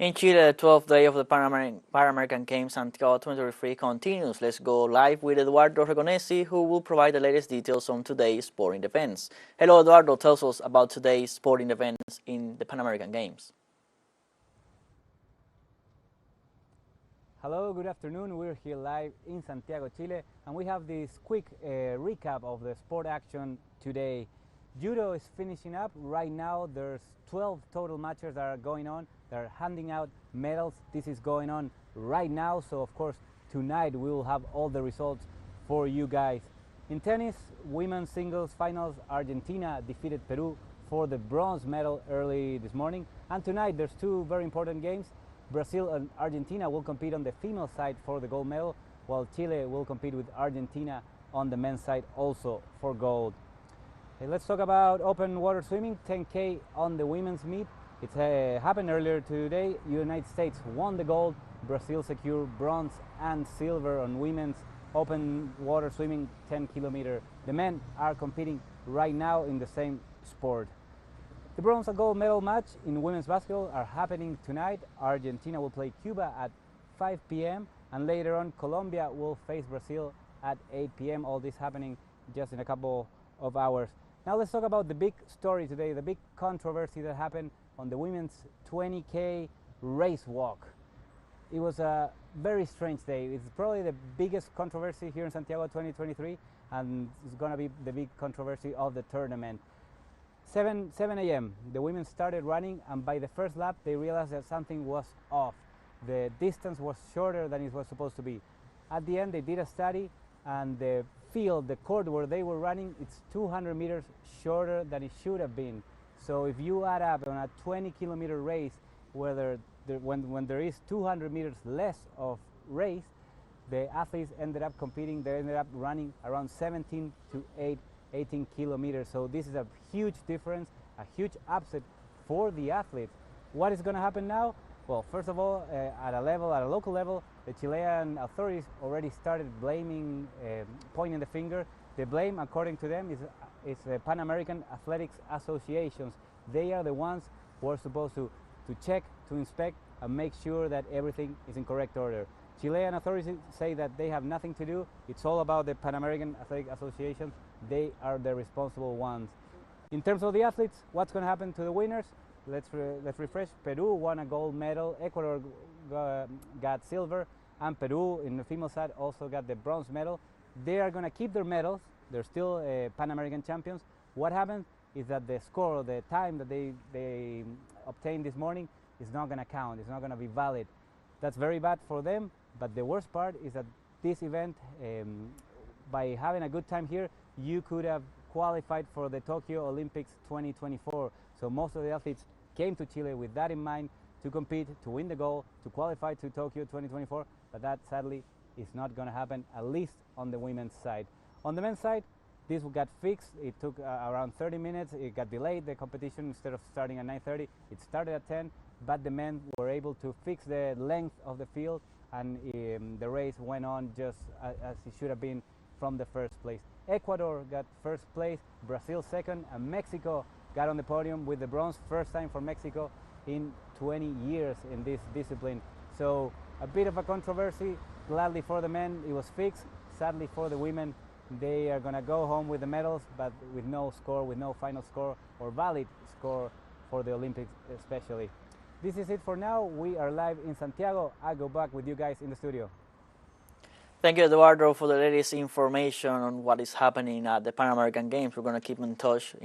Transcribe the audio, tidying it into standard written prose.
In Chile, the 12th day of the Pan American Games Santiago 2023 continues. Let's go live with Eduardo Regonesi, who will provide the latest details on today's sporting events. Hello, Eduardo. Tell us about today's sporting events in the Pan American Games. Hello, good afternoon. We're here live in Santiago, Chile, and we have this quick recap of the sport action today. Judo is finishing up. Right now, there's 12 total matches that are going on. They're handing out medals. This is going on right now, so of course, tonight we will have all the results for you guys. In tennis, women's singles finals, Argentina defeated Peru for the bronze medal early this morning. And tonight, there's two very important games. Brazil and Argentina will compete on the female side for the gold medal, while Chile will compete with Argentina on the men's side also for gold. Okay, let's talk about open water swimming, 10K on the women's meet. It happened earlier today. United States won the gold. Brazil secured bronze and silver on women's open water swimming 10 kilometer. The men are competing right now in the same sport. The bronze and gold medal match in women's basketball are happening tonight. Argentina will play Cuba at 5 p.m. and later on Colombia will face Brazil at 8 p.m. All this happening just in a couple of hours. Now let's talk about the big story today, the big controversy that happened on the women's 20K race walk. It was a very strange day. It's probably the biggest controversy here in Santiago 2023, and it's going to be the big controversy of the tournament. 7 a.m. the women started running, and by the first lap they realized that something was off. The distance was shorter than it was supposed to be. At the end they did a study, and the field, the court where they were running, it's 200 meters shorter than it should have been. So if you add up on a 20-kilometer race, when there is 200 meters less of race, the athletes ended up competing, they ended up running around 17 to 18 kilometers. So this is a huge difference, a huge upset for the athletes. What is going to happen now? Well, first of all, at a local level, the Chilean authorities already started blaming, pointing the finger. The blame, according to them, is the Pan American Athletics Associations. They are the ones who are supposed to check, to inspect, and make sure that everything is in correct order. Chilean authorities say that they have nothing to do. It's all about the Pan American Athletic Association. They are the responsible ones. In terms of the athletes, what's going to happen to the winners? Let's refresh. Peru won a gold medal. Ecuador got silver, and Peru in the female side also got the bronze medal. They are going to keep their medals. They're still Pan American champions. What happens is that the score, the time that they obtained this morning, is not going to count. It's not going to be valid. That's very bad for them. But the worst part is that this event, by having a good time here, you could have qualified for the Tokyo Olympics 2024. So most of the athletes came to Chile with that in mind, to compete, to win the gold, to qualify to Tokyo 2024. But that sadly is not going to happen, at least on the women's side. On the men's side, this got fixed. It took around 30 minutes. It got delayed, the competition. Instead of starting at 9:30, it started at 10. But the men were able to fix the length of the field, and the race went on just as it should have been from the first place. Ecuador got first place, Brazil second, and Mexico got on the podium with the bronze. First time for Mexico in 20 years in this discipline. So a bit of a controversy. Gladly for the men, it was fixed. Sadly for the women, they are going to go home with the medals, but with no score, with no final score or valid score for the Olympics especially. This is it for now. We are live in Santiago. I'll go back with you guys in the studio. Thank you, Eduardo, for the latest information on what is happening at the Pan American Games. We're going to keep in touch